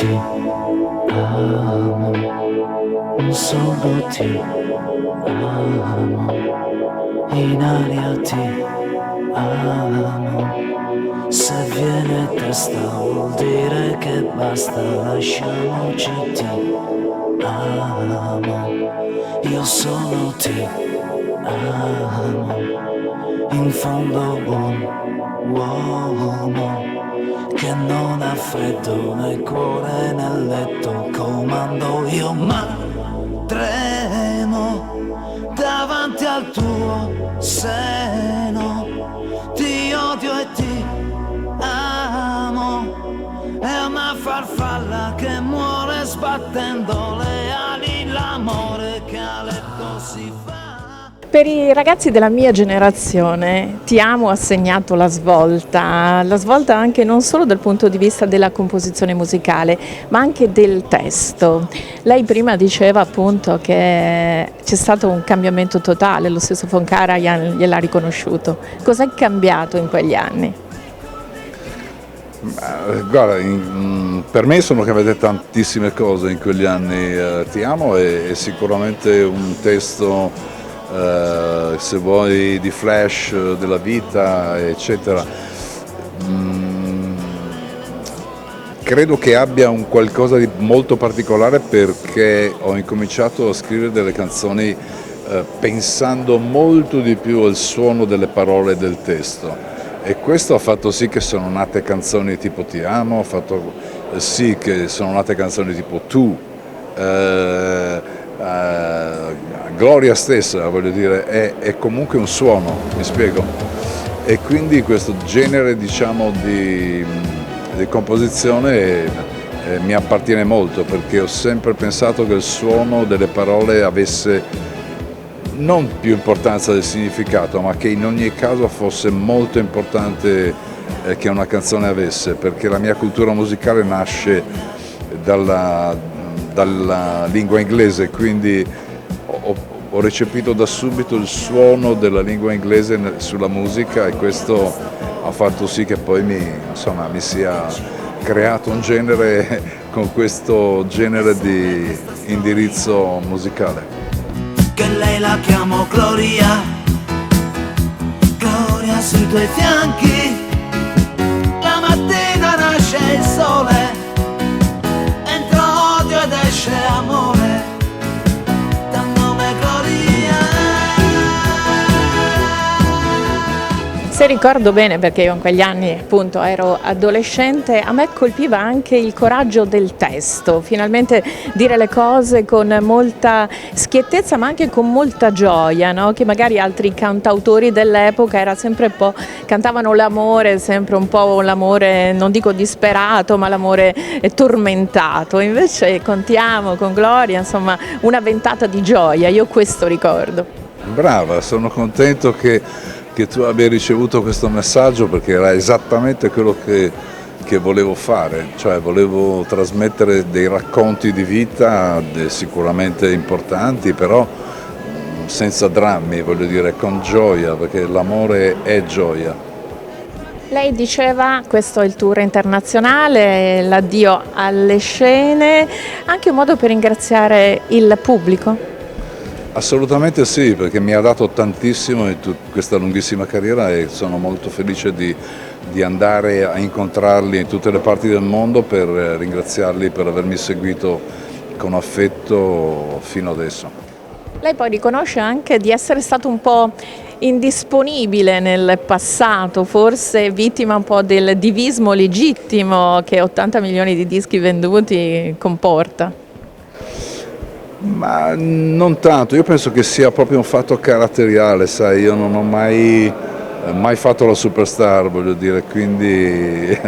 ti amo, solo ti amo, in aria ti amo. Se viene testa vuol dire che basta, lasciamoci, ti amo, io solo ti amo, in fondo un uomo che non ha freddo nel cuore nel letto, comando io ma tremo davanti al tuo seno, ti odio e ti amo, è una farfalla che muore sbattendo le ali, l'amore che a letto si fa. Per i ragazzi della mia generazione Ti amo ha segnato la svolta anche non solo dal punto di vista della composizione musicale, ma anche del testo. Lei prima diceva appunto che c'è stato un cambiamento totale, lo stesso Fontana gliel'ha riconosciuto. Cos'è cambiato in quegli anni? Guarda, per me sono cambiate tantissime cose in quegli anni. Ti amo è sicuramente un testo, se vuoi, di flash della vita, eccetera. Credo che abbia un qualcosa di molto particolare perché ho incominciato a scrivere delle canzoni pensando molto di più al suono delle parole e del testo. E questo ha fatto sì che sono nate canzoni tipo Ti amo, ha fatto sì che sono nate canzoni tipo Tu, Gloria stessa, voglio dire, è comunque un suono, mi spiego. E quindi questo genere, diciamo, di composizione mi appartiene molto, perché ho sempre pensato che il suono delle parole avesse non più importanza del significato, ma che in ogni caso fosse molto importante che una canzone avesse, perché la mia cultura musicale nasce dalla lingua inglese, quindi ho recepito da subito il suono della lingua inglese sulla musica, e questo ha fatto sì che poi mi sia creato un genere con questo genere di indirizzo musicale. Che lei la chiamo Gloria, Gloria sui tuoi fianchi, la mattina nasce il sole, entra odio ed esce amore, dal nome Gloria. Se ricordo bene, perché io in quegli anni appunto ero adolescente, a me colpiva anche il coraggio del testo, finalmente dire le cose con molta schiettezza ma anche con molta gioia, no? Che magari altri cantautori dell'epoca era sempre un po', cantavano l'amore, sempre un po' l'amore, non dico disperato, ma l'amore tormentato. Invece con Ti amo, con Gloria, insomma, una ventata di gioia, io questo ricordo. Brava, sono contento che tu abbia ricevuto questo messaggio, perché era esattamente quello che volevo fare, cioè volevo trasmettere dei racconti di vita sicuramente importanti, però senza drammi, voglio dire, con gioia, perché l'amore è gioia. Lei diceva, questo è il tour internazionale, l'addio alle scene, anche un modo per ringraziare il pubblico? Assolutamente sì, perché mi ha dato tantissimo in questa lunghissima carriera, e sono molto felice di andare a incontrarli in tutte le parti del mondo per ringraziarli per avermi seguito con affetto fino adesso. Lei poi riconosce anche di essere stato un po' indisponibile nel passato, forse vittima un po' del divismo legittimo che 80 milioni di dischi venduti comporta. Ma non tanto, io penso che sia proprio un fatto caratteriale, sai, io non ho mai fatto la superstar, voglio dire, quindi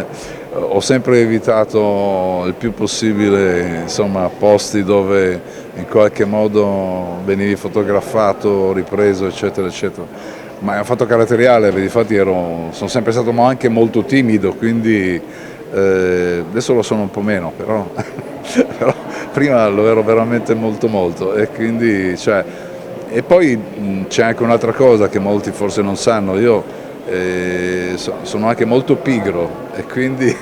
ho sempre evitato il più possibile, insomma, posti dove in qualche modo venivi fotografato, ripreso, eccetera, eccetera. Ma è un fatto caratteriale, infatti sono sempre stato anche molto timido, quindi adesso lo sono un po' meno, però prima lo ero veramente molto, e quindi, cioè, e poi c'è anche un'altra cosa che molti forse non sanno. Io sono anche molto pigro e quindi,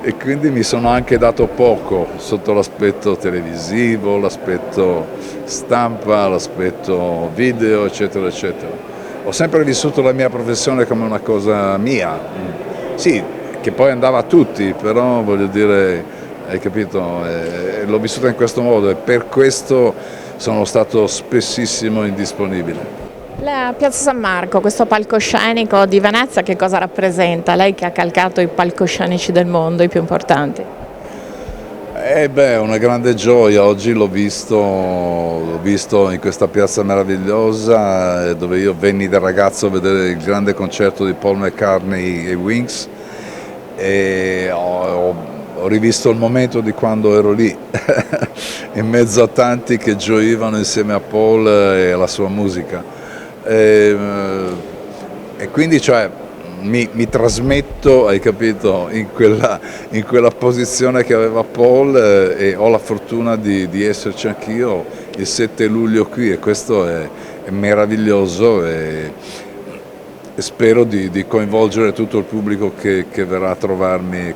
e quindi mi sono anche dato poco sotto l'aspetto televisivo, l'aspetto stampa, l'aspetto video, eccetera, eccetera. Ho sempre vissuto la mia professione come una cosa mia, sì, che poi andava a tutti, però voglio dire, hai capito, l'ho vissuta in questo modo e per questo sono stato spessissimo indisponibile. La Piazza San Marco, questo palcoscenico di Venezia, che cosa rappresenta? Lei che ha calcato i palcoscenici del mondo, i più importanti. Una grande gioia, oggi l'ho visto in questa piazza meravigliosa dove io venni da ragazzo a vedere il grande concerto di Paul McCartney e Wings e ho rivisto il momento di quando ero lì in mezzo a tanti che gioivano insieme a Paul e alla sua musica e quindi cioè mi trasmetto, hai capito, in quella posizione che aveva Paul e ho la fortuna di esserci anch'io il 7 luglio qui e questo è meraviglioso e spero di coinvolgere tutto il pubblico che verrà a trovarmi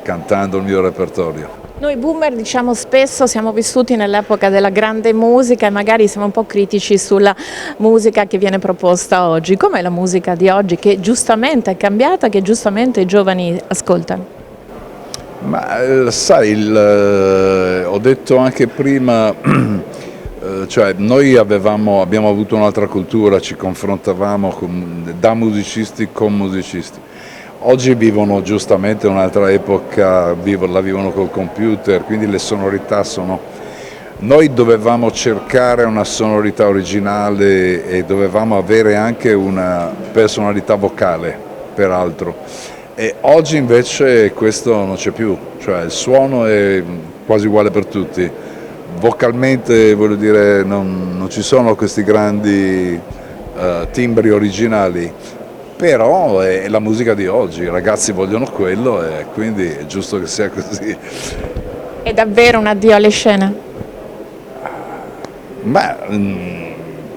cantando il mio repertorio. Noi boomer diciamo spesso siamo vissuti nell'epoca della grande musica e magari siamo un po' critici sulla musica che viene proposta oggi. Com'è la musica di oggi che giustamente è cambiata, che giustamente i giovani ascoltano? Ma sai, ho detto anche prima, cioè noi abbiamo avuto un'altra cultura, ci confrontavamo da musicisti con musicisti. Oggi vivono giustamente un'altra epoca, la vivono col computer, quindi le sonorità sono... Noi dovevamo cercare una sonorità originale e dovevamo avere anche una personalità vocale, peraltro. E oggi invece questo non c'è più, cioè il suono è quasi uguale per tutti. Vocalmente, voglio dire, non ci sono questi grandi timbri originali. Però è la musica di oggi, i ragazzi vogliono quello e quindi è giusto che sia così. È davvero un addio alle scene? Ma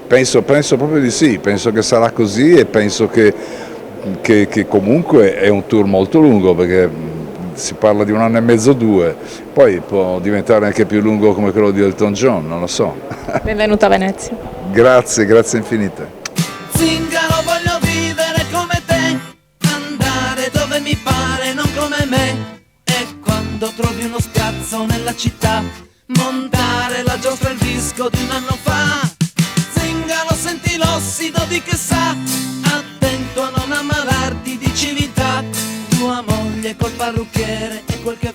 penso proprio di sì, penso che sarà così e penso che comunque è un tour molto lungo perché si parla di 1 anno e mezzo, 2, poi può diventare anche più lungo come quello di Elton John, non lo so. Benvenuto a Venezia. Grazie infinite. Zingaro, voglio vivere come te, andare dove mi pare, non come me. E quando trovi uno spiazzo nella città, montare la giostra e il disco di un anno fa. Zingaro, senti l'ossido di che sa, attento a non ammalarti di civiltà. Tua moglie col parrucchiere e quel che